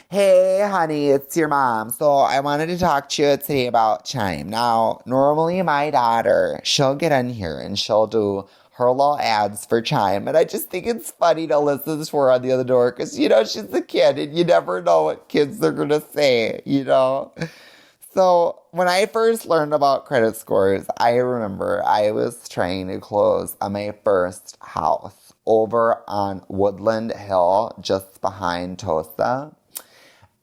Hey, honey, it's your mom. So I wanted to talk to you today about Chime. Now, normally my daughter, she'll get in here and she'll do her little ads for Chime. And I just think it's funny to listen to her on the other door because, she's a kid and you never know what kids are going to say, So when I first learned about credit scores, I remember I was trying to close on my first house over on Woodland Hill, just behind Tosa.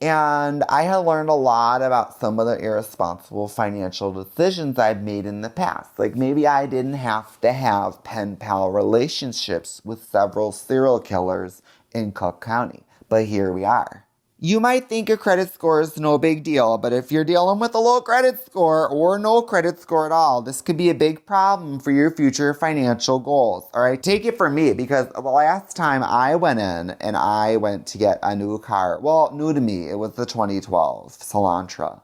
And I had learned a lot about some of the irresponsible financial decisions I've made in the past. Like maybe I didn't have to have pen pal relationships with several serial killers in Cook County. But here we are. You might think a credit score is no big deal, but if you're dealing with a low credit score or no credit score at all, this could be a big problem for your future financial goals. All right, take it from me, because the last time I went in and I went to get a new car, well, new to me, it was the 2012 Elantra,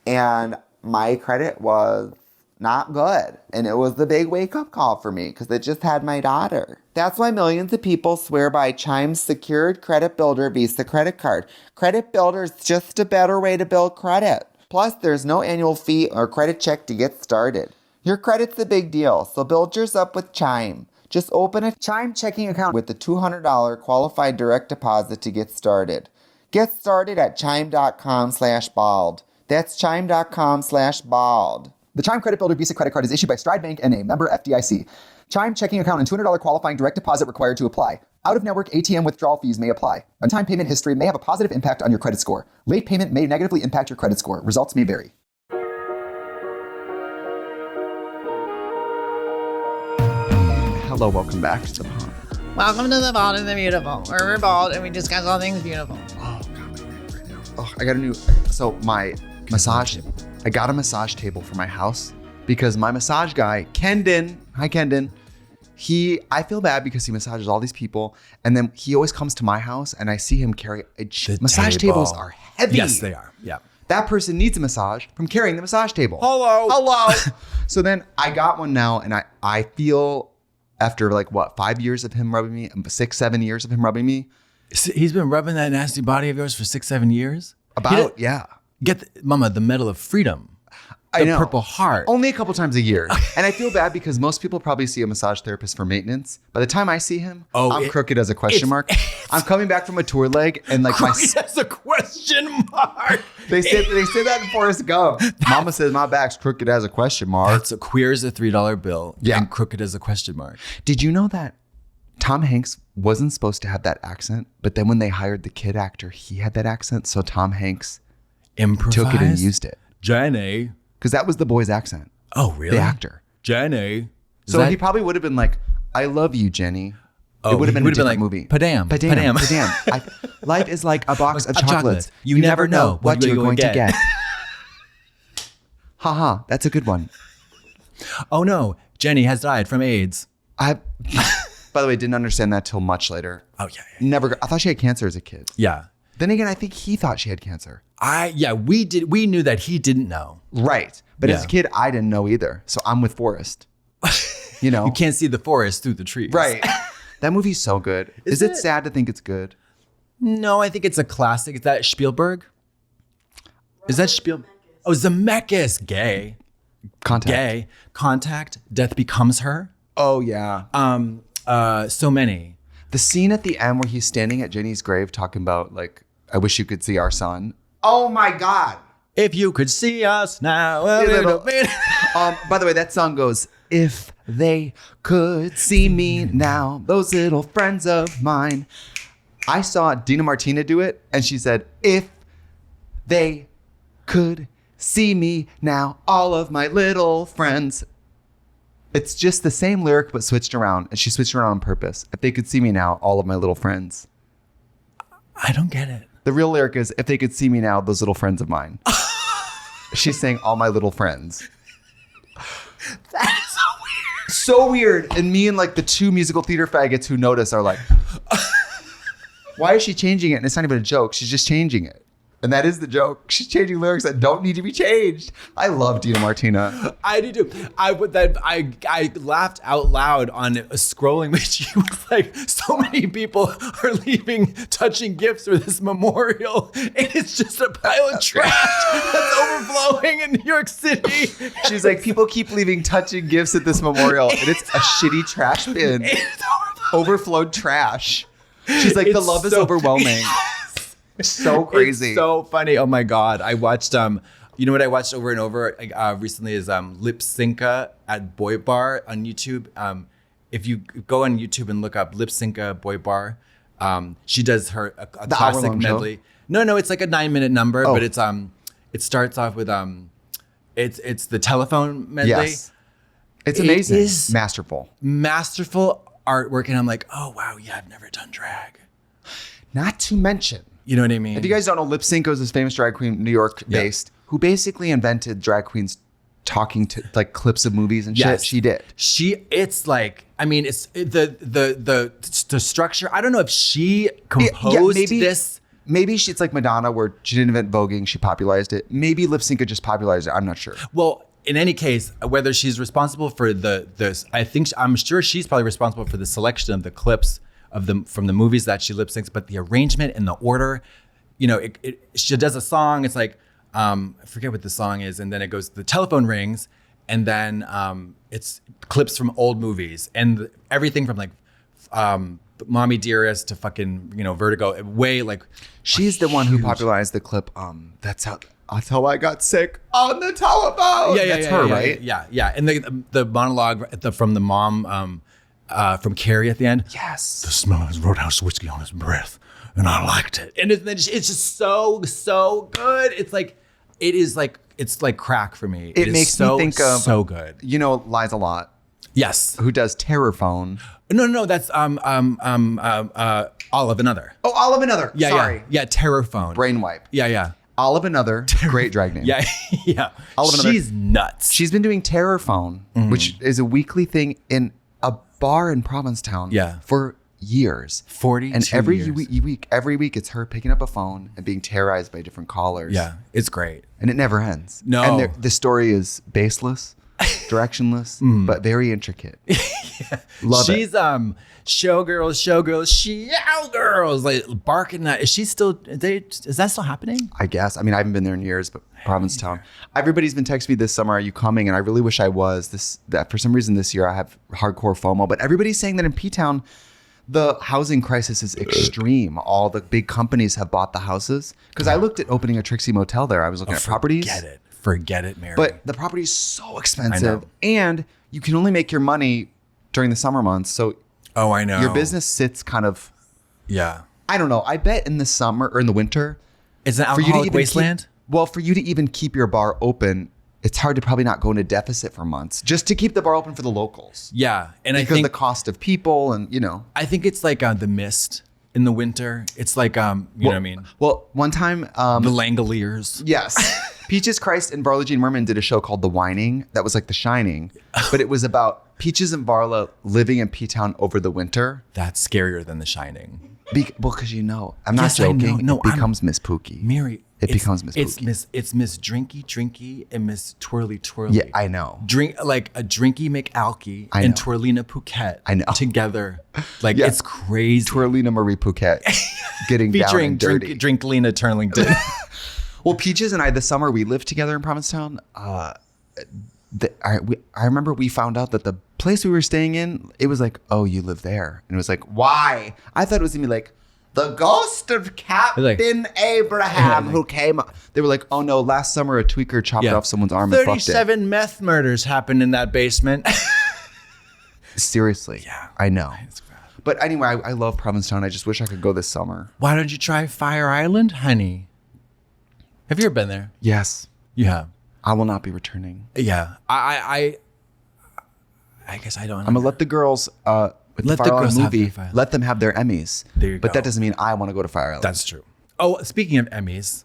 and my credit was not good. And it was the big wake-up call for me because it just had my daughter. That's why millions of people swear by Chime's secured credit builder Visa credit card. Credit Builder is just a better way to build credit. Plus, there's no annual fee or credit check to get started. Your credit's a big deal, so build yours up with Chime. Just open a Chime checking account with the $200 qualified direct deposit to get started. Get started at chime.com/bald. That's chime.com/bald. The Chime Credit Builder Visa Credit Card is issued by Stride Bank and a member FDIC. Chime checking account and $200 qualifying direct deposit required to apply. Out-of-network ATM withdrawal fees may apply. On-time payment history may have a positive impact on your credit score. Late payment may negatively impact your credit score. Results may vary. Hello, welcome back to the pod. Welcome to the Bald and the Beautiful, where we're bald and we discuss all things beautiful. Oh, God, right now. Oh, I got a new... So, my massage... I got a massage table for my house because my massage guy, Kendon, hi Kendon, I feel bad because he massages all these people and then he always comes to my house and I see him carry massage tables are heavy. Yes, they are. Yeah. That person needs a massage from carrying the massage table. Hello. So then I got one now and I feel after 5 years of him rubbing me, 6, 7 years of him rubbing me. He's been rubbing that nasty body of yours for 6, 7 years? Yeah. Get Mama the Medal of Freedom. I know. Purple Heart. Only a couple times a year. And I feel bad because most people probably see a massage therapist for maintenance. By the time I see him, I'm crooked as a question mark. I'm coming back from a tour leg and crooked as a question mark. They say that in Forrest Gump. Mama says my back's crooked as a question mark. That's queer as a $3 bill and crooked as a question mark. Did you know that Tom Hanks wasn't supposed to have that accent, but then when they hired the kid actor, he had that accent, so Tom Hanks took it and used it. Jenny. Because that was the boy's accent. Oh, really? The actor. Jenny. So he probably would have been like, I love you, Jenny. It would have been a different movie. Padam. Life is like a box of chocolates. You never know what you're going to get. Haha, that's a good one. Oh no, Jenny has died from AIDS. By the way, didn't understand that till much later. Oh yeah. Never. I thought she had cancer as a kid. Yeah. Then again, I think he thought she had cancer. We knew that he didn't know. Right. But as a kid, I didn't know either. So I'm with Forrest. You can't see the forest through the trees. Right. That movie's so good. Is it sad to think it's good? No, I think it's a classic. Is that Spielberg? Is that Spielberg? Oh, Zemeckis. Gay. Contact. Death Becomes Her. Oh, yeah. So many. The scene at the end where he's standing at Jenny's grave talking about, I wish you could see our son. Oh, my God. If you could see us now a little bit. By the way, that song goes, if they could see me now, those little friends of mine. I saw Dina Martina do it, and she said, if they could see me now, all of my little friends. It's just the same lyric, but switched around, and she switched around on purpose. If they could see me now, all of my little friends. I don't get it. The real lyric is, if they could see me now, those little friends of mine. She's saying all my little friends. That is so weird. So weird. And me and the two musical theater faggots who notice are like, why is she changing it? And it's not even a joke. She's just changing it. And that is the joke. She's changing lyrics that don't need to be changed. I love Dina Martina. I do too. I laughed out loud on scrolling, but she was like, so many people are leaving touching gifts for this memorial, and it's just a pile of trash that's overflowing in New York City. She's like, people keep leaving touching gifts at this memorial, and it's a shitty trash bin. It's Overflowed trash. She's like, the It's love is so- overwhelming. So crazy. It's so funny. Oh my God. I watched, you know what I watched over and over recently is Lip Synca at Boy Bar on YouTube. If you go on YouTube and look up Lip Synca Boy Bar, she does her a classic hour-long show? medley. No, it's like a 9-minute number, but it's it starts off with it's the telephone medley. Yes. It's amazing. It is masterful artwork, and I'm like, oh wow, yeah, I've never done drag. Not to mention, You know what I mean? if you guys don't know, Lip Sync is this famous drag queen, New York based, who basically invented drag queens talking to like clips of movies and Yes. shit. She did. It's like, I mean, it's the structure. I don't know if she composed this. Maybe it's like Madonna, where she didn't invent voguing, she popularized it. Maybe Lip Sync just popularized it. I'm not sure. Well, in any case, whether she's responsible for I'm sure she's probably responsible for the selection of the clips of them from the movies that she lip syncs, but the arrangement and the order, you know, she does a song. It's like, I forget what the song is. And then it goes, the telephone rings, and then it's clips from old movies and everything from like, Mommy Dearest to fucking, Vertigo, way like. She's the one who popularized the clip, that's how I got sick on the telephone. That's her, right? Yeah. And the monologue from the mom, from Carrie at the end. Yes. The smell of his Roadhouse whiskey on his breath, and I liked it. And it's just so good. It's like crack for me. It makes me think of so good. You know, Liza Lott, Yes. who does Terror Phone. No, that's Olive Another. Oh, Olive Another. Yeah, Sorry. yeah. Terror Phone. Brain wipe. Yeah. Olive Another. Great drag name. Yeah. Olive Another. She's nuts. She's been doing Terror Phone, which is a weekly thing in a bar in Provincetown for years. 42 And every years. every week it's her picking up a phone and being terrorized by different callers. Yeah, it's great. And it never ends. No. And the story is baseless, directionless, but very intricate. Love it. She's showgirls, like barking at. Is she still? Is that still happening? I guess. I mean, I haven't been there in years, but Provincetown. Everybody's been texting me this summer, are you coming? And I really wish I was. That for some reason this year I have hardcore FOMO. But everybody's saying that in P-Town, the housing crisis is extreme. All the big companies have bought the houses. Because I looked at opening a Trixie motel there. I was looking at properties. Forget it, Mary. But the property is so expensive. And you can only make your money during the summer months. So I know. your business sits kind of, Yeah. I don't know. I bet in the summer or in the winter, It's an for you to alcoholic even wasteland. for you to even keep your bar open, it's hard to probably not go into deficit for months just to keep the bar open for the locals. Yeah, and Because I think the cost of people and, I think it's like the mist in the winter. It's like you know what I mean. Well, one time, The Langoliers. yes, Peaches Christ and Barla Jean Merman did a show called The Whining. That was like The Shining, but it was about Peaches and Barla living in P-Town over the winter. That's scarier than The Shining. Because I'm not Yes, I know. joking. No, it becomes Miss Pookie. Mary, It becomes Miss It's Pookie. It's Miss Drinky and Miss Twirly. Yeah, I know. Drink like a Drinky McAlky I and know. Twirlina Poukette. I know. Together, like Yeah. it's crazy. Twirlina Marie Phuket getting down Featuring and dirty. Drinklina Turlington. Well, Peaches and I, this summer, we lived together in Provincetown. I remember we found out that the place we were staying in, it was like, oh, you live there. And it was like, why? I thought it was going to be like, the ghost of Captain Abraham who came up. They were like, oh no, last summer a tweaker chopped off someone's arm and fucked it. 37 meth murders happened in that basement. Seriously. Yeah. I know. But anyway, I love Provincetown. I just wish I could go this summer. Why don't you try Fire Island, honey? Have you ever been there? Yes. You have. I will not be returning. Yeah. I guess I don't know. I'm gonna let the girls with Let the the Fire Island girls have movie, their Fire Island. let them have their Emmys. There you but go. that doesn't mean I want to go to Fire Island. That's true. Oh, speaking of Emmys.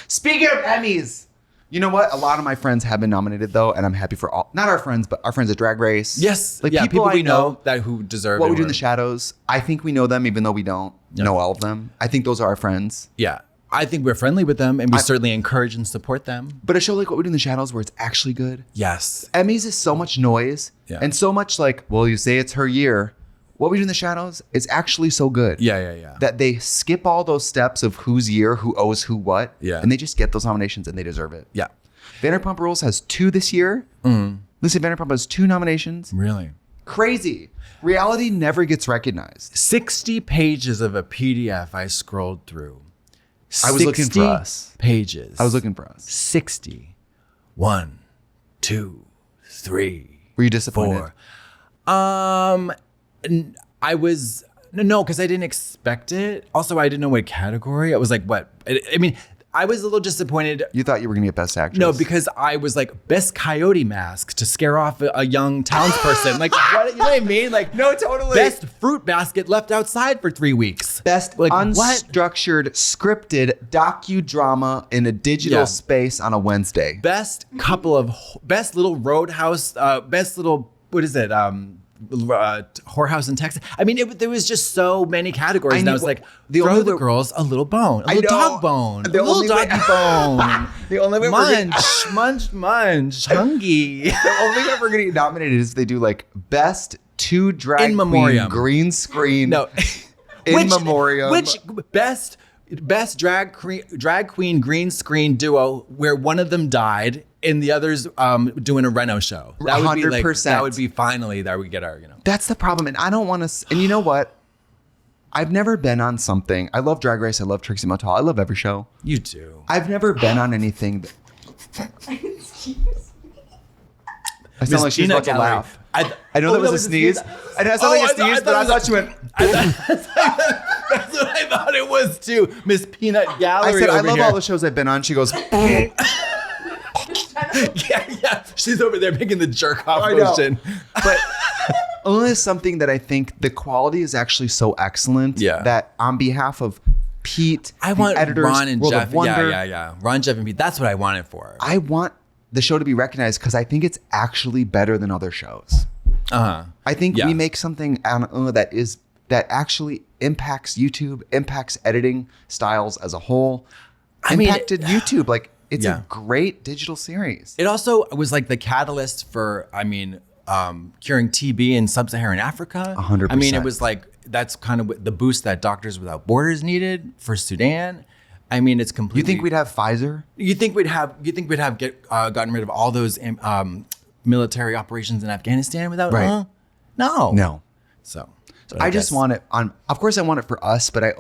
Speaking of Emmys, you know what? A lot of my friends have been nominated though, and I'm happy for all. Not our friends, but our friends at Drag Race. Yes. like yeah, people I we know that who deserve What it We Do in or- the Shadows. I think we know them, even though we don't know all of them. I think those are our friends. Yeah. I think we're friendly with them, and we certainly encourage and support them. But a show like What We Do in the Shadows, where it's actually good. Yes. Emmys is so much noise and so much like, well, you say it's her year. What We Do in the Shadows is actually so good. Yeah. That they skip all those steps of whose year, who owes who what. Yeah. And they just get those nominations and they deserve it. Yeah. Vanderpump Rules has 2 this year. Lucy Vanderpump has 2 nominations. Really? Crazy. Reality never gets recognized. 60 pages of a PDF I scrolled through. I was looking for us. Pages. I was looking for us. 60. 1, 2, 3. Were you disappointed? 4. I was no, because I didn't expect it. Also, I didn't know what category. I was like, what? I mean, I was a little disappointed. You thought you were going to get Best Actress? No, because I was like, best coyote mask to scare off a young townsperson. Like, what, you know what I mean? Like, No, totally. Best fruit basket left outside for 3 weeks. Best like unstructured, scripted docudrama in a digital space on a Wednesday. Best best little roadhouse, best little, what is it? Whorehouse in Texas. I mean, there was just so many categories. And I was like, throw the girls a little bone, a little dog bone, a little doggy bone. The only way munch, hungry. The only way we're going to get nominated is if they do like Best 2 Drag In Queen Memoriam. Green Screen. No. In Memoriam. Which best drag queen green screen duo where one of them died and the other's doing a reno show. That would be like 100%. that would be finally that we get our, That's the problem. And I don't want to. And you know what? I've never been on something. I love Drag Race. I love Trixie Mattel. I love every show. You do. I've never been on anything. I sound like she's about to laugh. I know that was a sneeze. I know it sounded like a sneeze, but I thought she went. That's what I thought it was too. Miss Peanut Gallery. I said, I over love here. all the shows I've been on. She goes, yeah. She's over there making the jerk off motion. But only something that I think the quality is actually so excellent that on behalf of Pete, I want editors, Ron and World Jeff. of Wonder, Yeah. Ron, Jeff, and Pete. That's what I want it for. I want the show to be recognized because I think it's actually better than other shows. I think we make something that actually impacts YouTube, impacts editing styles as a whole, impacted YouTube. Like it's a great digital series. It also was like the catalyst for, curing TB in sub-Saharan Africa. 100%. I mean, it was like, that's kind of the boost that Doctors Without Borders needed for Sudan. I mean, it's completely. You think we'd have Pfizer? You think we'd have gotten rid of all those military operations in Afghanistan without? Right. No. So I just want it on. Of course, I want it for us, but I've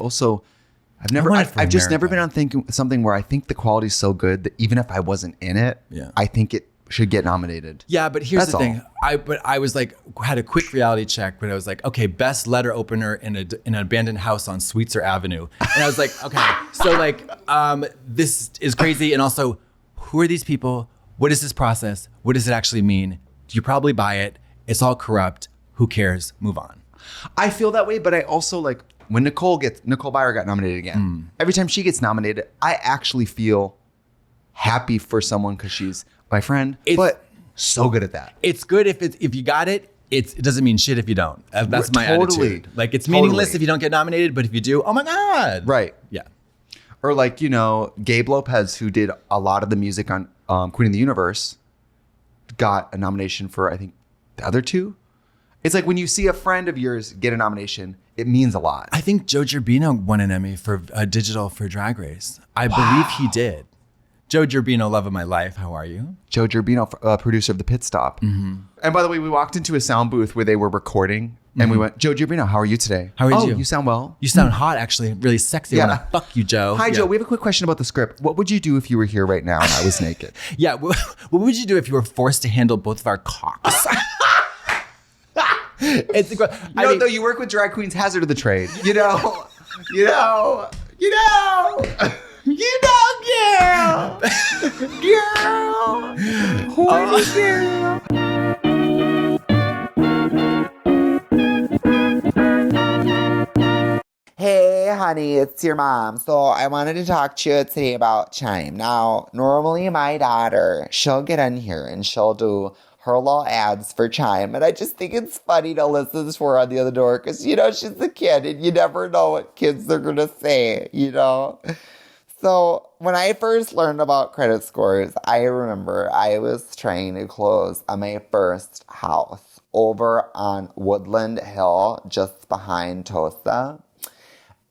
just never been on something where I think the quality's so good that even if I wasn't in it, I think it should get nominated. Yeah, but here's That's the thing. all. I was like, had a quick reality check, but I was like, okay, best letter opener in an abandoned house on Sweetser Avenue, and I was like, okay, so like, this is crazy, and also, who are these people? What is this process? What does it actually mean? Do you probably buy it? It's all corrupt. Who cares? Move on. I feel that way, but I also like when Nicole Byer got nominated again. Every time she gets nominated, I actually feel happy for someone because she's my friend, but so good at that. It's good if you got it. It doesn't mean shit if you don't. That's my attitude. Like it's meaningless if you don't get nominated, but if you do, oh my God. Right. Yeah. Or like, Gabe Lopez, who did a lot of the music on Queen of the Universe, got a nomination for, I think, the other 2. It's like when you see a friend of yours get a nomination, it means a lot. I think Joe Gerbino won an Emmy for digital for Drag Race. I believe he did. Joe Gerbino, love of my life. How are you? Joe Gerbino, producer of The Pit Stop. Mm-hmm. And by the way, we walked into a sound booth where they were recording and we went, Joe Gerbino, how are you today? How are you? You sound well. You sound hot, actually. Really sexy. Yeah. I want to fuck you, Joe. Hi, Joe. We have a quick question about the script. What would you do if you were here right now and I was naked? Yeah. What would you do if you were forced to handle both of our cocks? Though you work with drag queens, hazard of the trade. Girl. Horny girl. Hey, honey, it's your mom. So I wanted to talk to you today about Chime. Now, normally my daughter, she'll get in here and she'll do her little ads for Chime. And I just think it's funny to listen to her on the other door because, she's a kid and you never know what kids are going to say, So when I first learned about credit scores, I remember I was trying to close on my first house over on Woodland Hill, just behind Tosa.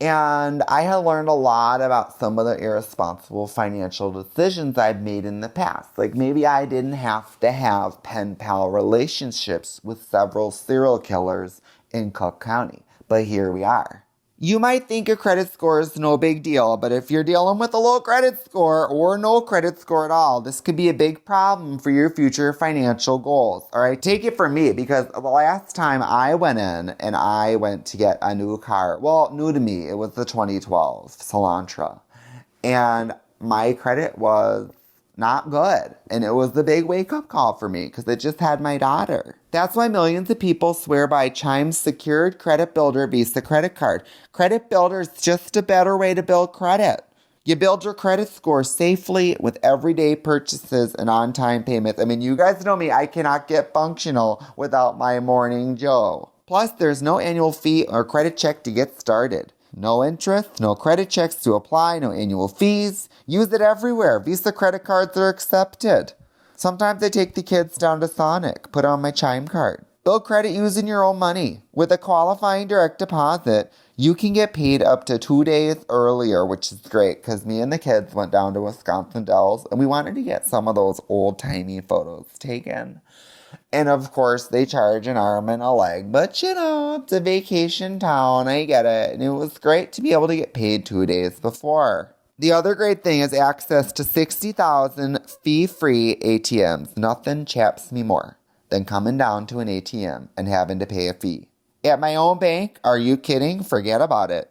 And I had learned a lot about some of the irresponsible financial decisions I've made in the past. Like maybe I didn't have to have pen pal relationships with several serial killers in Cook County. But here we are. You might think a credit score is no big deal, but if you're dealing with a low credit score or no credit score at all, this could be a big problem for your future financial goals. All right, take it from me, because the last time I went in and I went to get a new car, well, new to me, it was the 2012 Elantra, and my credit was not good. And it was the big wake-up call for me because it just had my daughter. That's why millions of people swear by Chime's secured credit builder Visa credit card. Credit Builder is just a better way to build credit. You build your credit score safely with everyday purchases and on-time payments. I mean, you guys know me. I cannot get functional without my Morning Joe. Plus, there's no annual fee or credit check to get started. No interest, no credit checks to apply, no annual fees. Use it everywhere. Visa credit cards are accepted. Sometimes I take the kids down to Sonic, put on my Chime card. Build credit using your own money. With a qualifying direct deposit, you can get paid up to 2 days earlier, which is great because me and the kids went down to Wisconsin Dells and we wanted to get some of those old-timey photos taken. And of course, they charge an arm and a leg. But you know, it's a vacation town. I get it. And it was great to be able to get paid 2 days before. The other great thing is access to 60,000 fee-free ATMs. Nothing chaps me more than coming down to an ATM and having to pay a fee. At my own bank, are you kidding? Forget about it.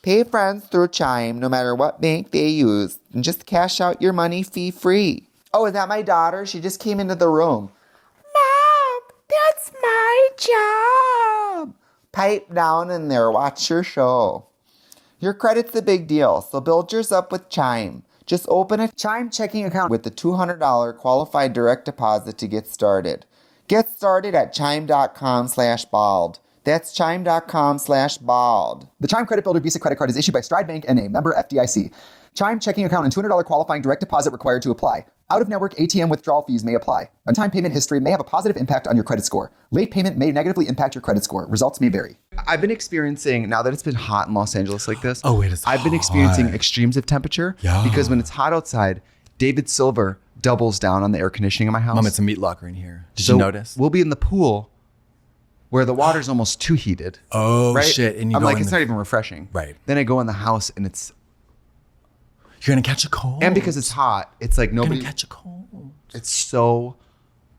Pay friends through Chime, no matter what bank they use, and just cash out your money fee-free. Oh, is that my daughter? She just came into the room. That's my job. Pipe down in there. Watch your show. Your credit's a big deal, so build yours up with Chime. Just open a Chime checking account with the $200 qualified direct deposit to get started. Get started at chime.com/bald. That's chime.com/bald. The Chime Credit Builder Visa Credit Card is issued by Stride Bank and a member FDIC. Chime checking account and $200 qualifying direct deposit required to apply. Out-of-network ATM withdrawal fees may apply. On-time payment history may have a positive impact on your credit score. Late payment may negatively impact your credit score. Results may vary. I've been experiencing, now that it's been hot in Los Angeles like this, I've been experiencing extremes of temperature because when it's hot outside, David Silver doubles down on the air conditioning in my house. Mom, it's a meat locker in here. Did you notice? We'll be in the pool where the water's almost too heated. Oh, right? shit. And I'm like, it's not even refreshing. Right. Then I go in the house and it's... You're going to catch a cold. And because it's hot, it's like nobody... You're going to catch a cold. It's so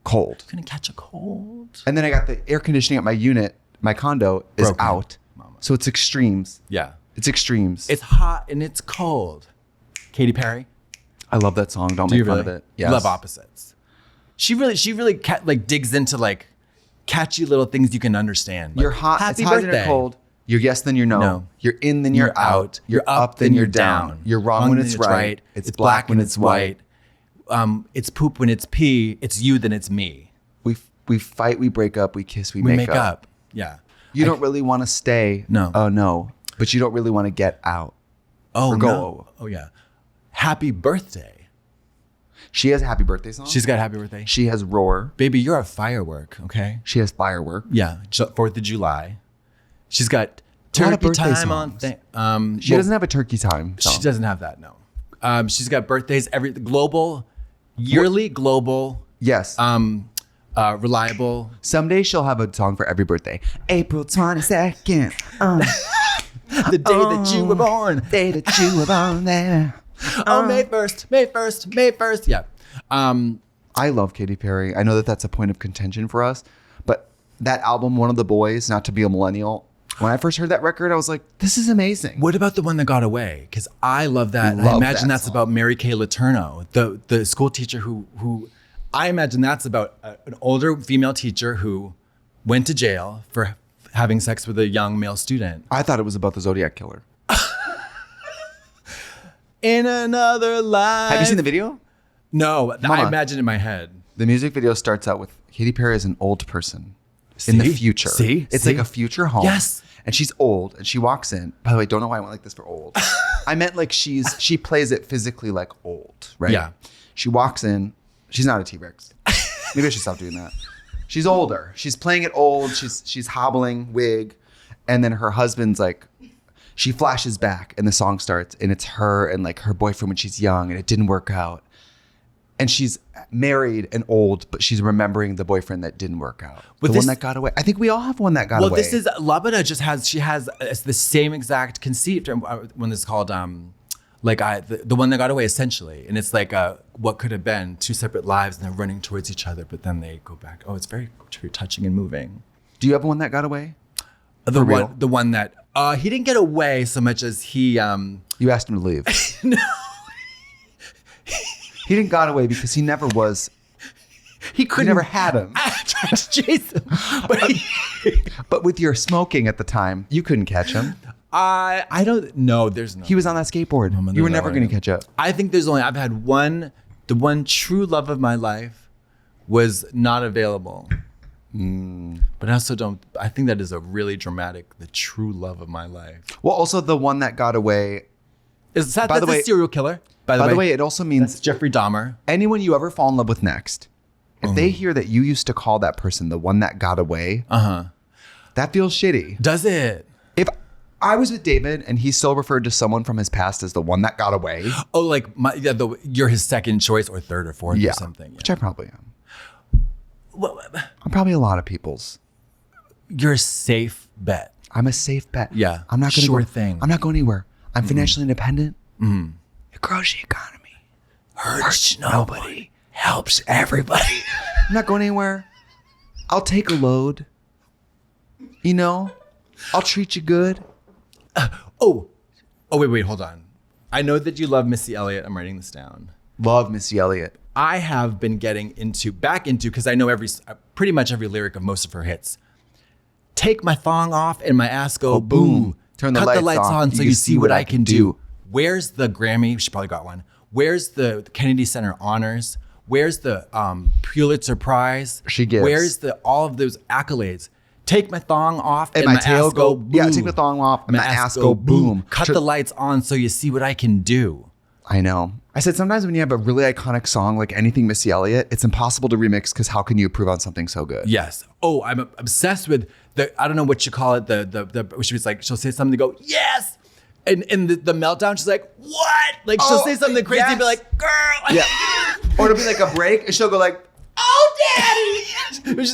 cold. You're going to catch a cold. And then I got the air conditioning at my unit. My condo is Broken. out. Mama. So it's extremes. Yeah. It's extremes. It's hot and it's cold. Katy Perry. I love that song. Don't Do you make fun really? of it. Yes. Love opposites. She really digs into like catchy little things you can understand. Like, You're hot. Happy it's hot birthday. and cold. You're yes, then you're no. No. You're in, then you're out. You're up, then you're down. You're wrong when it's right. It's black when it's white. It's poop when it's pee. It's you, then it's me. We fight, we break up, we kiss, we make up. Yeah. You don't really want to stay. No. Oh, no. But you don't really want to get out. Oh, Or no. go. Oh, yeah. Happy birthday. She has a happy birthday song. She's got happy birthday. She has Roar. Baby, you're a firework, okay? She has Firework. Yeah. 4th of July. She's got A lot of turkey birthday time on songs. thing. She doesn't have a turkey time song. She doesn't have that, no. She's got birthdays yearly global, Yes. reliable. Someday she'll have a song for every birthday. April 22nd. The day that you were born. Day that you were born there. Oh, May 1st. Yeah. I love Katy Perry. I know that that's a point of contention for us, but that album, One of the Boys, not to be a millennial, when I first heard that record, I was like, this is amazing. What about the one that got away? Because I love that. And I imagine that's about Mary Kay Letourneau, the school teacher who I imagine that's about an older female teacher who went to jail for having sex with a young male student. I thought it was about the Zodiac Killer. In another life. Have you seen the video? No, I Mama. imagine in my head. The music video starts out with Katy Perry as an old person in the future. See? It's See? like a future home. Yes. and she's old, and she walks in. By the way, don't know why I went like this for old. I meant like she plays it physically like old, right? Yeah. She walks in. She's not a T-Rex. Maybe I should stop doing that. She's older. She's playing it old. She's hobbling, wig, and then her husband's like. She flashes back and the song starts and it's her and like her boyfriend when she's young and it didn't work out. And she's married and old, but she's remembering the boyfriend that didn't work out. The one that got away. I think we all have one that got away. Well, this is Labada she has the same exact conceit when it's called the one that got away essentially. And it's like what could have been two separate lives and they're running towards each other, but then they go back. Oh, it's very touching and moving. Do you have one that got away? The one that he didn't get away so much as he You asked him to leave. No. He didn't got away because he never was. He couldn't. You never had him. I tried to chase him, but with your smoking at the time, you couldn't catch him. I don't know. There's no. He was on that skateboard. You were never going to catch up. I think I've had one. The one true love of my life was not available. But I also don't. I think that is a really dramatic. The true love of my life. Well, also the one that got away. That's a serial killer. By the way, it also means that's Jeffrey Dahmer. Anyone you ever fall in love with next, if they hear that you used to call that person the one that got away, that feels shitty. Does it? If I was with David and he still referred to someone from his past as the one that got away. Oh, like you're his second choice or third or fourth or something. Yeah. Which I probably am. Well, I'm probably a lot of people's. You're a safe bet. I'm a safe bet. Yeah. I'm not going to Sure thing. I'm not going anywhere. I'm financially independent. It grows the economy. Hurts nobody. Helps everybody. I'm not going anywhere. I'll take a load. You know? I'll treat you good. Wait, hold on. I know that you love Missy Elliott. I'm writing this down. Love Missy Elliott. I have been getting back into, because I know pretty much every lyric of most of her hits. Take my thong off and my ass go boom. Turn Cut the lights on so you see what I can do. do. Where's the Grammy? She probably got one. Where's the Kennedy Center honors? Where's the Pulitzer Prize? She gives. Where's all of those accolades? Take my thong off and my tail ass go boom. Yeah, take my thong off and my ass go boom. Cut the lights on so you see what I can do. I know. I said sometimes when you have a really iconic song like anything Missy Elliott, it's impossible to remix because how can you improve on something so good? Yes. Oh, I'm obsessed with I don't know what you call it. She was like, she'll say something to go, yes. And in the meltdown, she's like, what? Like she'll say something crazy and be like, girl. Yeah. Or it'll be like a break and she'll go like, oh, daddy.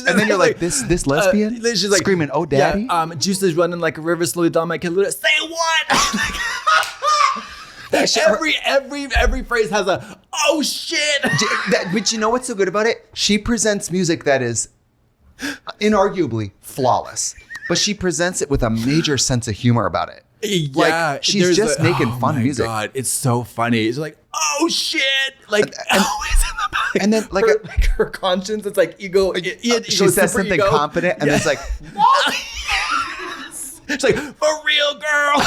And then you're like, this lesbian? She's like screaming, oh, daddy? Yeah, juice is running like a river slowly down my killuda. Say what? Every phrase has a oh shit. But you know what's so good about it? She presents music that is inarguably flawless, but she presents it with a major sense of humor about it. Yeah, like she's just making fun music. Oh my God, it's so funny. It's like oh shit, like always in the back. And then like her conscience, it's like ego. She says something ego. Confident, and it's like it's like for real, girl.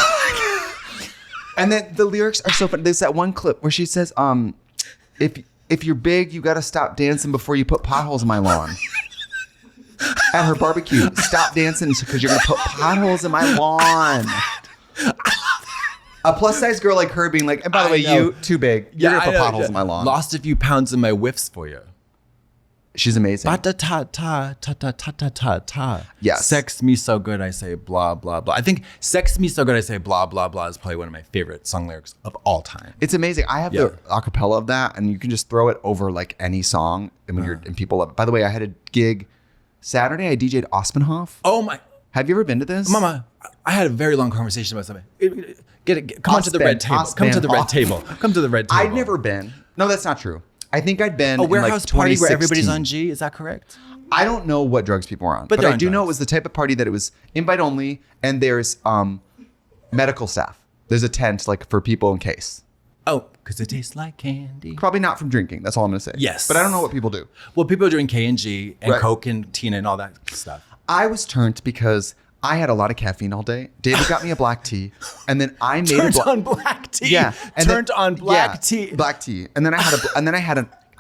And then the lyrics are so funny. There's that one clip where she says, if you're big, you got to stop dancing before you put potholes in my lawn. At her barbecue, stop dancing because you're going to put potholes in my lawn. A plus size girl like her being like, and by the way, you too big. You're going to put potholes in my lawn. Lost a few pounds in my whiffs for you. She's amazing. Ta-ta-ta-ta-ta-ta-ta. Yes. Sex me so good, I say blah, blah, blah. I think sex me so good, I say blah, blah, blah is probably one of my favorite song lyrics of all time. It's amazing. I have the acapella of that, and you can just throw it over like any song. And when and people love it. By the way, I had a gig Saturday. I DJ'd Ospenhoff. Oh my. Have you ever been to this? Mama, I had a very long conversation about something. Come on to the red table. Come to the red table. Come to the red table. I'd never been. No, that's not true. I think I'd been a warehouse in like party where everybody's on G. Is that correct? I don't know what drugs people were on, but I do know it was the type of party that it was invite only, and there's medical staff. There's a tent like for people in case. Oh, because it tastes like candy. Probably not from drinking. That's all I'm going to say. Yes, but I don't know what people do. Well, people are doing K&G and Coke and Tina and all that stuff. I was turned because I had a lot of caffeine all day. David got me a black tea, and then I made on black tea. Yeah, and on black tea. Black tea, and then I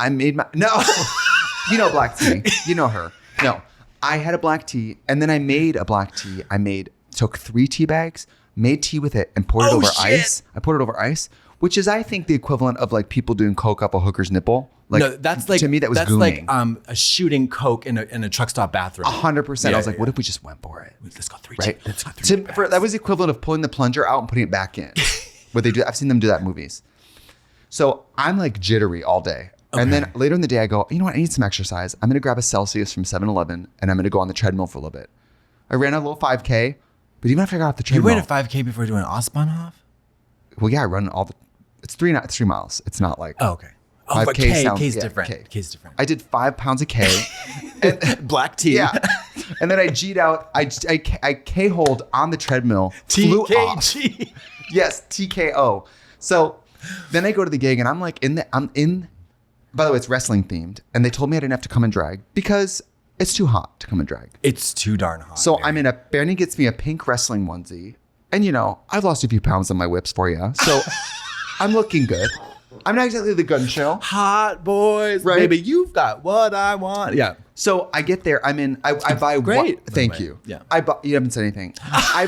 made my you know black tea. You know her. No, I had a black tea, and then I made a black tea. I made took 3 tea bags, made tea with it, and poured it over shit. ice. I poured it over ice, which is, I think, the equivalent of like people doing coke up a hooker's nipple. Like, no, that's like to me, that was that's gooning. like a shooting coke in a truck stop bathroom. 100%. Yeah, I was like, yeah, what if we just went for it? Let's go 3. Right? Let's go 3. That was the equivalent of pulling the plunger out and putting it back in. What they do, I've seen them do that in movies. So I'm like jittery all day. And then later in the day, I go, you know what? I need some exercise. I'm going to grab a Celsius from 7-Eleven and I'm going to go on the treadmill for a little bit. I ran a little 5K, but even after I got off the You treadmill. ran a 5K before doing Osmanhoff? Well, yeah, I run all the, it's 3 miles. It's not like. Oh, okay. Oh, 5K but K, sounds- K's yeah, different. K. K's different. I did 5 pounds of K. And, Black tea. yeah. And then I G'd out. I K-holed on the treadmill. Flew off. TKG. Yes, TKO. So then I go to the gig and I'm in, by the way, it's wrestling themed. And they told me I didn't have to come in drag because it's too hot to come in drag. It's too darn hot. So man. Bernie gets me a pink wrestling onesie. And you know, I've lost a few pounds on my whips for you. So I'm looking good. I'm not exactly the gun show. Hot boys, Right. baby, you've got what I want. Yeah. So I get there. I buy Great, by the thank way. you. Yeah. You haven't said anything. I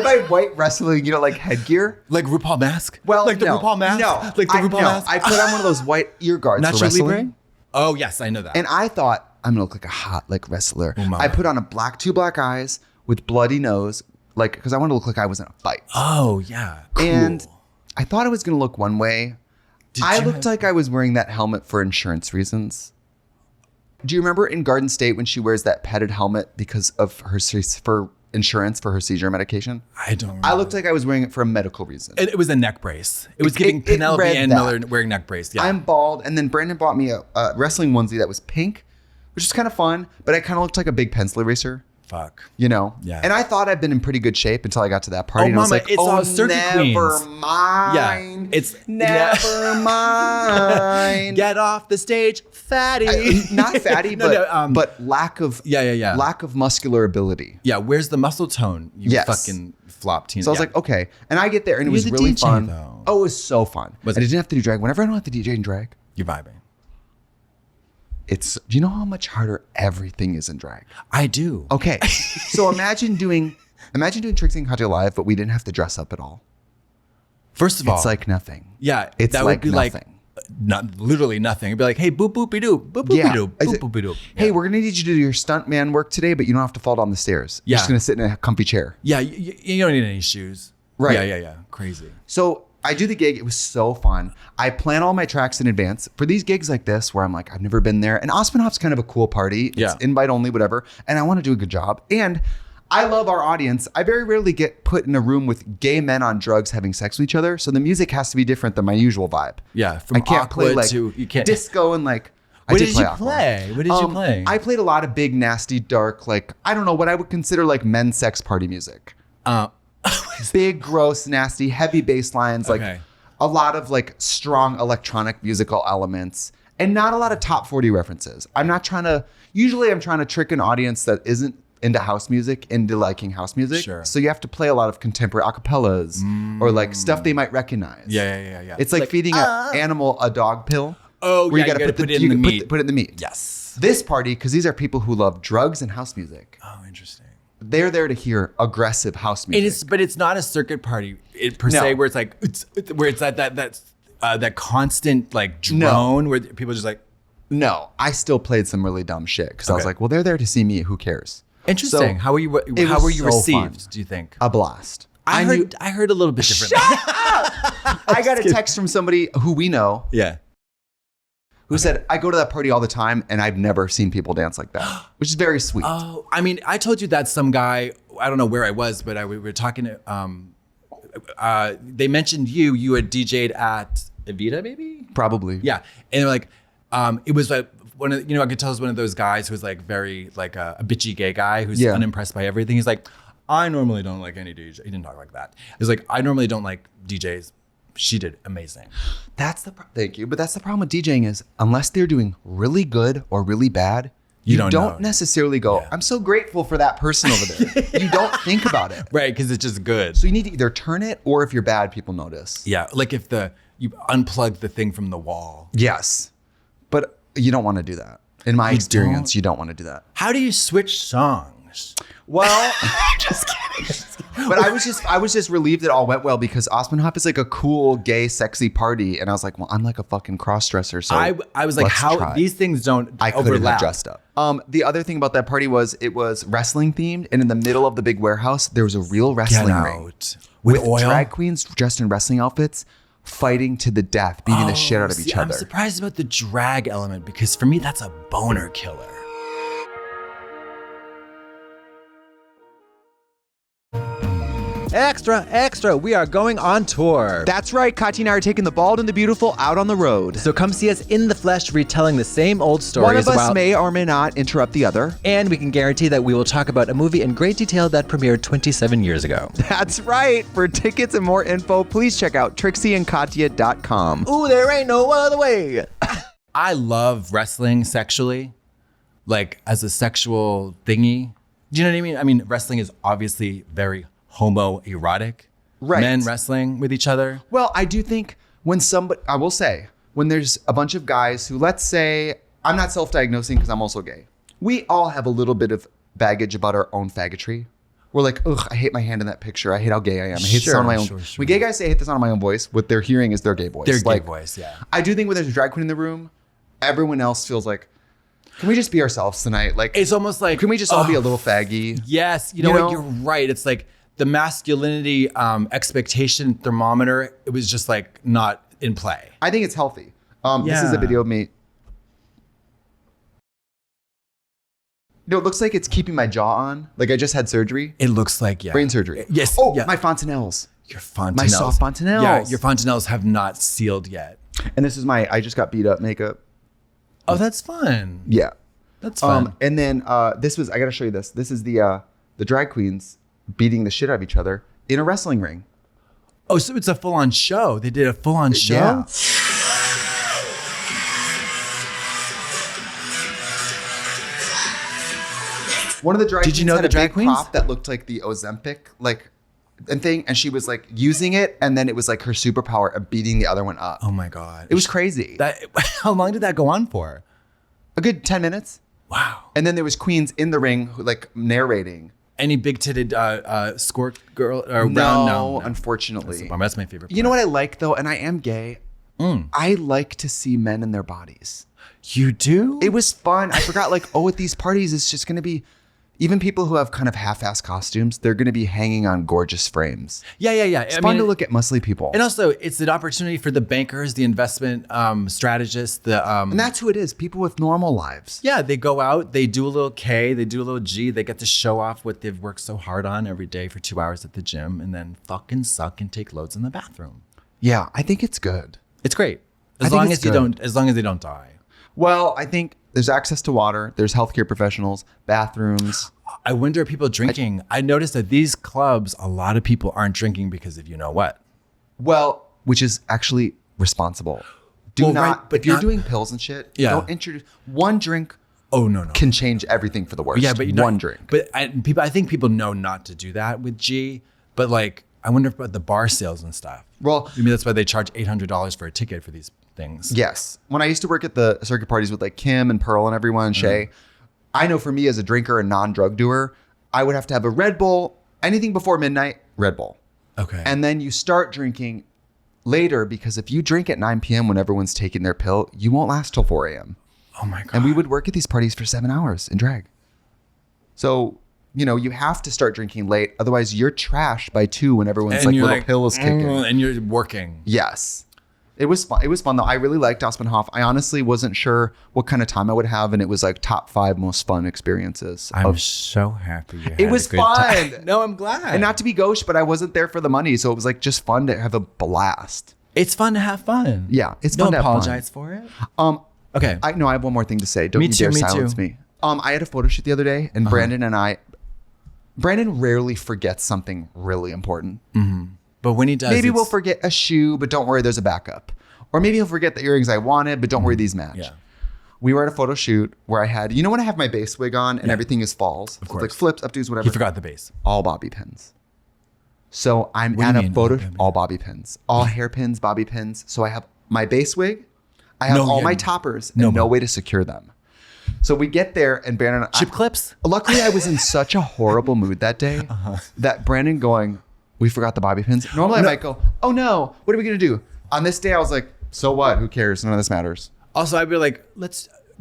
buy white wrestling, like headgear. Like RuPaul mask? Well, like the no, RuPaul mask? No, Like the RuPaul mask? I put on one of those white ear guards for Nacho wrestling. Libre? Oh, yes, I know that. And I thought I'm gonna look like a hot wrestler. mama. I put on two black eyes with bloody nose, because I wanted to look like I was in a fight. oh, yeah. Cool. And I thought it was gonna look one way. I you looked have- like I was wearing that helmet for insurance reasons. Do you remember in Garden State when she wears that padded helmet because of her for insurance for her seizure medication? I don't remember. I looked like I was wearing it for a medical reason. It was a neck brace. It was giving it Penelope read and that. Miller wearing neck brace. Yeah. I'm bald, and then Brandon bought me a wrestling onesie that was pink, which is kind of fun, but I kind of looked like a big pencil eraser. Fuck. Yeah. And I thought I'd been in pretty good shape until I got to that party. Oh, and I was mama, like, it's all circuit never queens. mind. Yeah, it's- never mind. Get off the stage, fatty. Not fatty, No, but lack of Yeah. lack of muscular ability. Yeah, where's the muscle tone? You Yes. fucking flop teen. So I was Yeah. like, okay. And I get there and it You're was the really DJ fun. though. Oh, it was so fun. Was I it? didn't have to do drag. Whenever I don't have to DJ in drag, You're vibing. do you know how much harder everything is in drag? I do. Okay. So imagine doing Trixie Katya live, but we didn't have to dress up at all. First of all, It's like nothing. yeah, It's that like would be nothing. like not literally nothing. It'd be like, hey, boop boopy doo, boop boopy doo, I boop said, boopy doo. Hey, we're gonna need you to do your stunt man work today, but you don't have to fall down the stairs. You're just Yeah. gonna sit in a comfy chair. Yeah, you don't need any shoes. Right. Yeah. Crazy. So I do the gig. It was so fun. I plan all my tracks in advance for these gigs like this, where I'm like, I've never been there. And Osmanhoff's kind of a cool party. It's Yeah. invite only, whatever. And I want to do a good job. And I love our audience. I very rarely get put in a room with gay men on drugs having sex with each other. So the music has to be different than my usual vibe. Yeah, from I can't play Aqua like to you can't. disco and like. What I did you Aqua. play? What did you play? I played a lot of big, nasty, dark, like I don't know what I would consider like men's sex party music. Big, gross, nasty, heavy bass lines, like Okay. a lot of like strong electronic musical elements, and not a lot of top 40 references. Usually I'm trying to trick an audience that isn't into house music into liking house music. Sure. So you have to play a lot of contemporary acapellas or like stuff they might recognize. Yeah. It's like feeding an animal a dog pill. Oh, where yeah, you gotta put it in the meat. Put it in the meat. Yes. This party, because these are people who love drugs and house music. Oh, interesting. They're there to hear aggressive house music. But it's not a circuit party per No. se, where it's like where it's that constant like drone where people are just like No, I still played some really dumb shit because I was Okay. like, well, they're there to see me. Who cares? interesting. So, how were you? it How was were you so received? fun. Do you think? A blast. I knew- heard a little bit differently. I got a text from somebody who we know Yeah. who said, I go to that party all the time and I've never seen people dance like that, which is very sweet. Oh, I mean, I told you that some guy. I don't know where I was, but we were talking to. They mentioned you. You had DJ'd at Evita, maybe. Probably. Yeah, and they're like, it was like one of I could tell it was one of those guys who's like very like a bitchy gay guy who's Yeah. unimpressed by everything. He's like, I normally don't like any DJ. He didn't talk like that. He's like, I normally don't like DJs. She did amazing. Thank you. But that's the problem with DJing is unless they're doing really good or really bad, You you don't don't know. necessarily go, Yeah. I'm so grateful for that person over there. You don't think about it. Right, because it's just good. So you need to either turn it or if you're bad, people notice. Yeah, like if you unplug the thing from the wall. Yes. But you don't want to do that. In my experience, you don't want to do that. How do you switch songs? Well, just kidding. But I was just relieved it all went well because Osmanhof is like a cool, gay, sexy party, and I was like, well, I'm like a fucking cross-dresser, so I was like, how try. these things don't I couldn't have overlap. dressed up. The other thing about that party was it was wrestling themed, and in the middle of the big warehouse, there was a real wrestling ring with oil, drag queens dressed in wrestling outfits, fighting to the death, beating the shit out of each other. I'm surprised about the drag element because for me, that's a boner killer. Extra, extra, we are going on tour. That's right, Katya and I are taking the bald and the beautiful out on the road. So come see us in the flesh retelling the same old stories. One of us may or may not interrupt the other. And we can guarantee that we will talk about a movie in great detail that premiered 27 years ago. That's right. For tickets and more info, please check out trixieandkatya.com. Ooh, there ain't no other way. I love wrestling sexually, like as a sexual thingy. Do you know what I mean? I mean, wrestling is obviously very homoerotic. Right. Men wrestling with each other. Well, I do think I will say, when there's a bunch of guys who, let's say, I'm not self-diagnosing because I'm also gay. We all have a little bit of baggage about our own faggotry. We're like, ugh, I hate my hand in that picture. I hate how gay I am. I hate the sound of my own. When gay guys say I hate the sound of my own voice, what they're hearing is their gay voice. Their gay voice, yeah. I do think when there's a drag queen in the room, everyone else feels like, can we just be ourselves tonight? Like, it's almost like, can we just all be a little faggy? Yes, you know what? You're right. It's like the masculinity expectation thermometer. It was just like not in play. I think it's healthy. This is a video of me. No, it looks like it's keeping my jaw on. Like I just had surgery. It looks like, yeah. Brain surgery. Yes. Oh, yeah. my fontanelles. Your fontanelles. My soft fontanelles. Yeah, your fontanelles have not sealed yet. And this is I just got beat up makeup. Oh, that's fun. Yeah. That's fun. And then this was, I got to show you this. This is the drag queens beating the shit out of each other in a wrestling ring. Oh, so it's a full-on show. They did a full-on show? Yeah. One of the drag Did you queens know had the a drag big queens? prop that looked like the Ozempic, like, and thing, and she was like using it, and then it was like her superpower of beating the other one up. Oh my God. It was crazy. How long did that go on for? A good 10 minutes. Wow. And then there was queens in the ring who like narrating. Any big-titted squirt girl? Or No, unfortunately. That's my favorite part. You know what I like though, and I am gay. I like to see men in their bodies. You do? It was fun. I forgot, like, at these parties, it's just going to be, even people who have kind of half-ass costumes, they're going to be hanging on gorgeous frames. Yeah. It's fun to look at muscly people. And also, it's an opportunity for the bankers, the investment strategists, and that's who it is, people with normal lives. Yeah, they go out, they do a little K, they do a little G, they get to show off what they've worked so hard on every day for 2 hours at the gym, and then fucking suck and take loads in the bathroom. Yeah, I think it's good. It's great. As long as they don't die. Well, I think there's access to water, there's healthcare professionals, bathrooms. I wonder if people drinking. I noticed that these clubs, a lot of people aren't drinking because of you know what. Well, which is actually responsible. If you're doing pills and shit, don't introduce one drink. Oh no. Can change everything for the worst. Yeah, but one drink. But I think people know not to do that with G. But like, I wonder about the bar sales and stuff. Well, maybe that's why they charge $800 for a ticket for these things. Yes. When I used to work at the circuit parties with like Kim and Pearl and everyone, Shay, I know for me as a drinker and non-drug doer, I would have to have a Red Bull, anything before midnight, Red Bull. Okay. And then you start drinking later because if you drink at 9 p.m. when everyone's taking their pill, you won't last till 4 a.m. Oh my God. And we would work at these parties for 7 hours in drag. So, you have to start drinking late. Otherwise, you're trashed by 2 when everyone's little pill is kicking. And you're working. Yes. It was fun. It was fun though. I really liked Osmanhof. I honestly wasn't sure what kind of time I would have, and it was like top 5 most fun experiences. I'm so happy. It was fun. No, I'm glad. And not to be gauche, but I wasn't there for the money, so it was like just fun to have a blast. It's fun to have fun. Yeah, it's fun to have fun. Don't apologize for it. Okay. I have one more thing to say. Don't you dare silence me. I had a photo shoot the other day, and Brandon rarely forgets something really important. Mm-hmm. But when he does, maybe we'll forget a shoe, but don't worry, there's a backup. Or maybe he'll forget the earrings I wanted, but don't worry, these match. Yeah. We were at a photo shoot where I had, when I have my base wig on and everything is falls, of course, like flips, updos, whatever. He forgot the base. All bobby pins. So I'm at a photo, all bobby pins, all hairpins, bobby pins. So I have my base wig, I have all my toppers, and no way to secure them. So we get there and Brandon... Chip clips? Luckily, I was in such a horrible mood that day that Brandon going, we forgot the bobby pins. Normally I might go, oh no, what are we going to do? On this day, I was like, so what? Who cares? None of this matters. Also, I'd be like,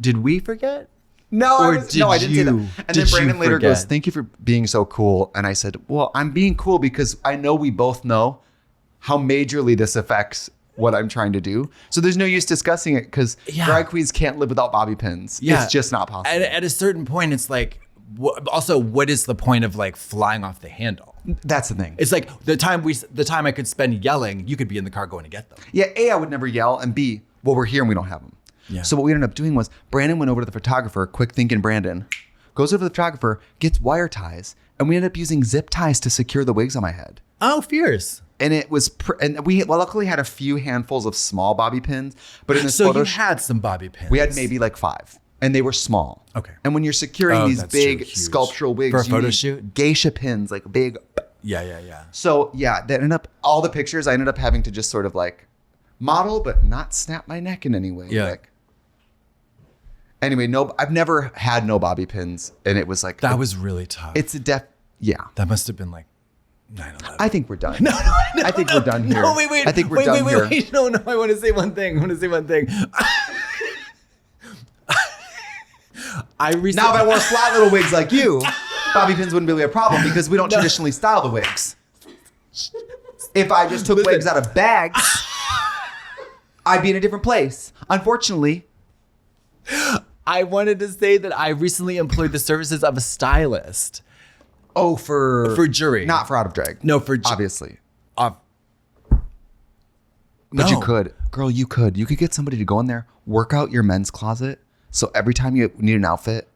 did we forget? No, Or I didn't say that. And then did Brandon you later goes, forget? thank you for being so cool. And I said, well, I'm being cool because I know we both know how majorly this affects what I'm trying to do. So there's no use discussing it because drag queens can't live without bobby pins. Yeah. It's just not possible. At a certain point, it's like, also, what is the point of like flying off the handle? That's the thing. It's like the time I could spend yelling, you could be in the car going to get them. Yeah, A, I would never yell, and B, well, we're here and we don't have them. Yeah. So what we ended up doing was Brandon went over to the photographer, quick thinking Brandon, goes over to the photographer, gets wire ties, and we ended up using zip ties to secure the wigs on my head. Oh, fierce. And it was, and we luckily had a few handfuls of small bobby pins, but in this So photo, you had some bobby pins. we had maybe like 5, and they were small. Okay. And when you're securing these that's big true, huge. sculptural wigs, For a you photo need shoot? geisha pins, like big. Yeah. So yeah, that ended up, all the pictures, I ended up having to just sort of like model, but not snap my neck in any way. Yeah. Like, anyway, I've never had no bobby pins, and it was like That was really tough. It's a yeah. That must have been like 9/11. I think we're done. No, I think we're done here. No, wait. I think we're done here. Wait. No, I want to say one thing. I recently, Now, if I wore flat little wigs like you, bobby pins wouldn't really be a problem because we don't traditionally style the wigs. If I just took wigs out of bags, I'd be in a different place. Unfortunately, I wanted to say that I recently employed the services of a stylist. oh, for jury. not for out of drag. No, for obviously. But But you could, girl. You could get somebody to go in there, work out your men's closet. So every time you need an outfit,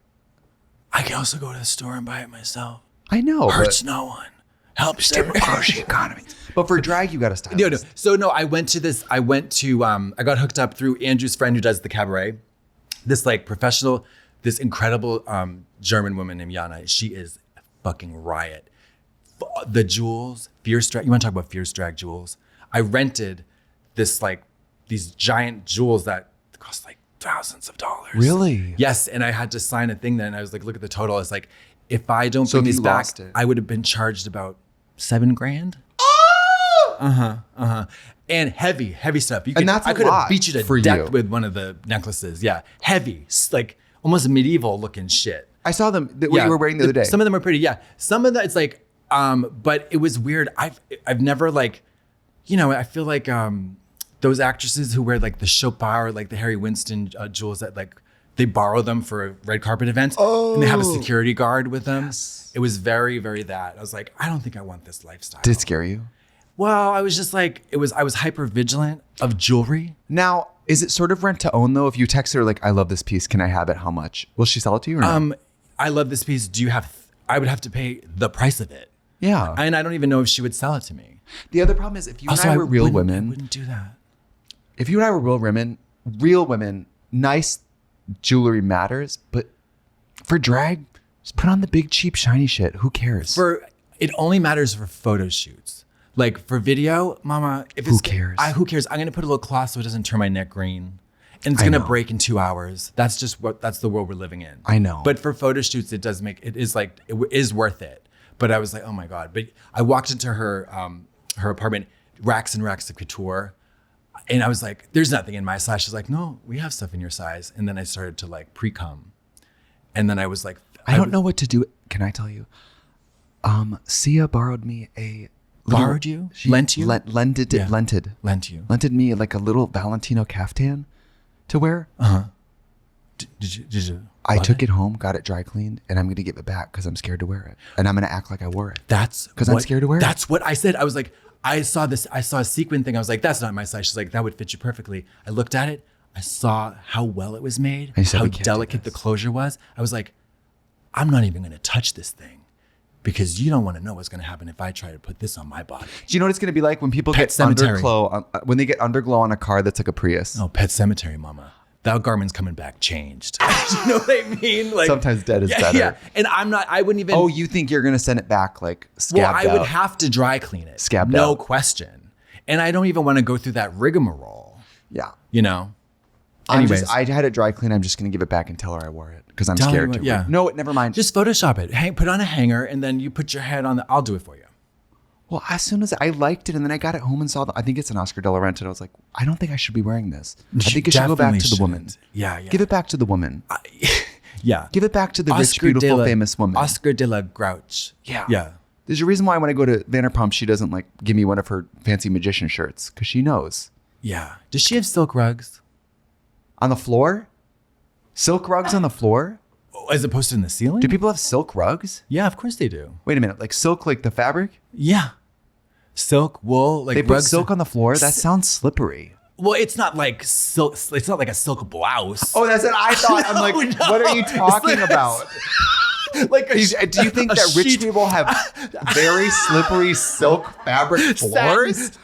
I can also go to the store and buy it myself. I know, Hurts but no one. Helps democracy economy. But for drag, you got to style. No. So no, I got hooked up through Andrew's friend who does the cabaret. This like professional, this incredible German woman named Jana. She is a fucking riot. The jewels, fierce drag. You want to talk about fierce drag jewels? I rented these giant jewels that cost like thousands of dollars. Really? Yes. And I had to sign a thing then. I was like, look at the total. It's like, if I don't So bring if these you back, lost it. I would have been charged about $7,000. And heavy stuff. You could, And that's a I could lot have beat you to for death you. with one of the necklaces. Yeah. Heavy, like almost medieval looking shit. I saw them. What you were wearing the other day. Some of them are pretty. Yeah. Some of that it's like, but it was weird. I've never like, I feel like those actresses who wear like the Chopin or like the Harry Winston jewels that like they borrow them for red carpet events and they have a security guard with them. Yes. It was very, very that. I was like, I don't think I want this lifestyle. Did it scare you? Well, I was just like, I was hyper vigilant of jewelry. Now, is it sort of rent to own though? If you text her like, I love this piece, can I have it? How much? Will she sell it to you or no? I love this piece. I would have to pay the price of it. Yeah. And I don't even know if she would sell it to me. The other problem is if you Also, and I were real I women, wouldn't do that. if you and I were real women, nice jewelry matters, but for drag, just put on the big, cheap, shiny shit. Who cares? It only matters for photo shoots. Like for video, mama, Who cares? Who cares? I'm gonna put a little cloth so it doesn't turn my neck green. And it's gonna break in 2 hours. That's the world we're living in. I know. But for photo shoots, it is worth it. But I was like, oh my God. But I walked into her apartment, racks and racks of couture. And I was like, there's nothing in my size. She's like, no, we have stuff in your size. And then I started to like pre-cum. And then I was like, I don't know what to do. Can I tell you? Sia borrowed me a... Borrowed you? Lent you? Lended you. Lented me like a little Valentino caftan to wear. Did you? I took it home, got it dry cleaned, and I'm going to give it back because I'm scared to wear it. And I'm going to act like I wore it. That's because I'm scared to wear it. That's what I said. I was like, I saw a sequin thing. I was like, that's not my size. She's like, that would fit you perfectly. I looked at it. I saw how well it was made, how delicate the closure was. I was like, I'm not even going to touch this thing because you don't want to know what's going to happen if I try to put this on my body. Do you know what it's going to be like when people Pet get Cemetery. underglow, when they get underglow on a car that's like a Prius? Oh, Pet Cemetery, mama. That garment's coming back changed. You know what I mean? Like sometimes dead is better. Yeah, and I wouldn't even. Oh, you think you're going to send it back like scabbed out? Well, I would have to dry clean it. Scabbed no out. question. And I don't even want to go through that rigmarole. Yeah. You know? Anyways. I had it dry clean. I'm just going to give it back and tell her I wore it because I'm Tell her scared what- to. yeah. No, never mind. Just Photoshop it. Put on a hanger, and then you put your head on I'll do it for you. Well, as soon as I liked it, and then I got it home and saw I think it's an Oscar de la Renta. I was like, I don't think I should be wearing this. I think it should go back definitely to the woman. shouldn't. Yeah. Give it back to the woman. Yeah. Give it back to the rich, beautiful, famous woman. Oscar de la Grouch. Yeah. Yeah. There's a reason why when I go to Vanderpump, she doesn't like give me one of her fancy magician shirts because she knows. Yeah. Does she have silk rugs? On the floor? Silk rugs on the floor? As opposed to in the ceiling? Do people have silk rugs? Yeah, of course they do. Wait a minute, like silk, like the fabric? Yeah. Silk, wool, like They put rugs. silk on the floor? That sounds slippery. Well, it's not like silk. It's not like a silk blouse. Oh, that's what I thought. I'm like, No, what are you it's talking like- about? Like Do you think a that rich sheet- people have very slippery silk fabric floors?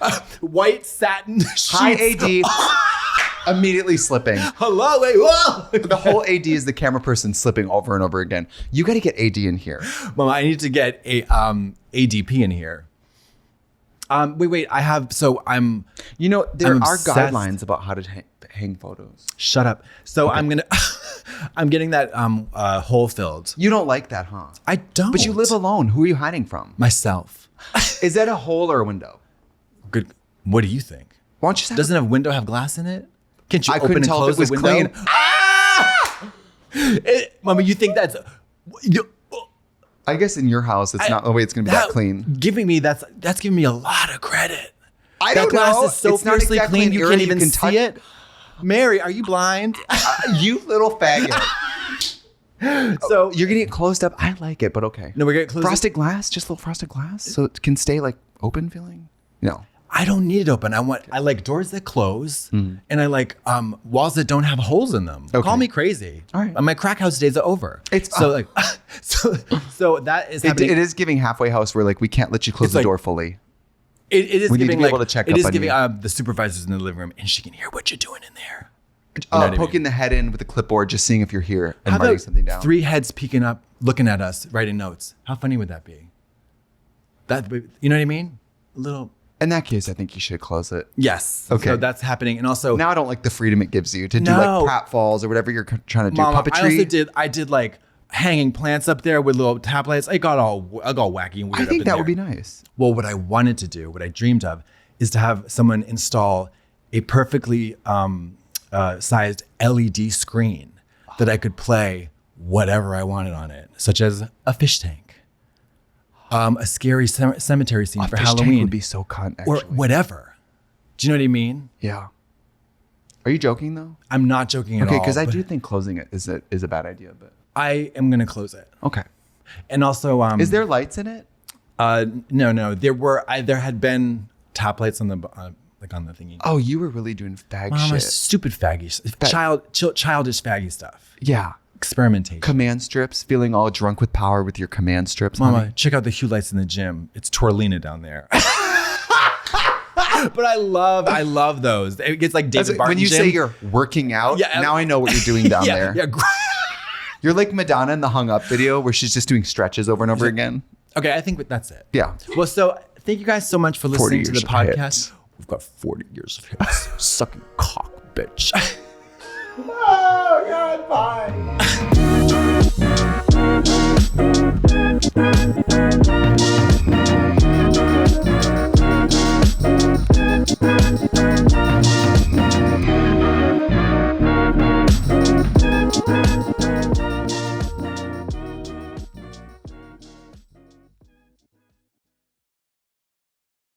White satin sheets. High AD, immediately slipping. Hello, wait, whoa. The whole AD is the camera person slipping over and over again. You got to get AD in here. Mama, I need to get a ADP in here. Wait. I have. So I'm. You know, there I'm are obsessed. guidelines about how to hang photos. Shut up. So I'm gonna. I'm getting that hole filled. You don't like that, huh? I don't. But you live alone. Who are you hiding from? Myself. Is that a hole or a window? Good. What do you think? Why don't you just Doesn't a window have glass in it? Can't you I open couldn't and tell if close it was the window? clean. Mama, you think that's? I guess in your house, it's not the way it's going to be that clean. That's giving me a lot of credit. I That don't glass know. is so It's not fiercely exactly clean an you area can't you even can see touch. it. Mary, are you blind? You little faggot. So You're getting it closed up. I like it, but okay. No, we're getting closed frosted glass, just a little frosted glass, so it can stay like open feeling. No, I don't need it open. I like doors that close, and I like walls that don't have holes in them. Okay. Call me crazy. All right. My crack house days are over. It's- so like so that is happening. it is giving halfway house where like we can't let you close It's the like- door fully. It is We need to giving be like able to check it up is on giving you. the supervisors in the living room, and she can hear what you're doing in there. know what I Poking mean? the head in with a clipboard, just seeing if you're here and How writing about something down. 3 heads peeking up, looking at us, writing notes? How funny would that be? You know what I mean? A little. In that case, I think you should close it. Yes. Okay. So that's happening, and also Now I don't like the freedom it gives you to do No. like pratfalls or whatever you're trying to do. Mama, Puppetry. I did like hanging plants up there with little tablets. I got all wacky and weird. I think up in that would be there. nice. Well, what I wanted to do, what I dreamed of, is to have someone install a perfectly sized LED screen that I could play whatever I wanted on it, such as a fish tank, a scary cemetery scene for Fish tank Halloween, would be so cunt, or actually. whatever. Do you know what I mean? Yeah. Are you joking though? I'm not joking at all. Okay, because I but do think closing it is a bad idea. But I am gonna close it. okay. And also, Is there lights in it? No. There had been top lights on the on the thingy. Oh, you were really doing fag Mama, shit. stupid faggy, childish faggy stuff. Yeah. Experimentation. Command strips, feeling all drunk with power with your command strips. Mama, honey. check out the hue lights in the gym. It's Twirlina down there. But I love those. It gets like David Barton When you gym. say you're working out, Yeah, now I know what you're doing down yeah, there. Yeah. You're like Madonna in the Hung Up video where she's just doing stretches over and over again. Okay, I think that's it. Yeah. Well, so thank you guys so much for 40 listening to the years of podcast. hits. We've got 40 years of hits. Sucking cock, bitch. Oh, God, bye.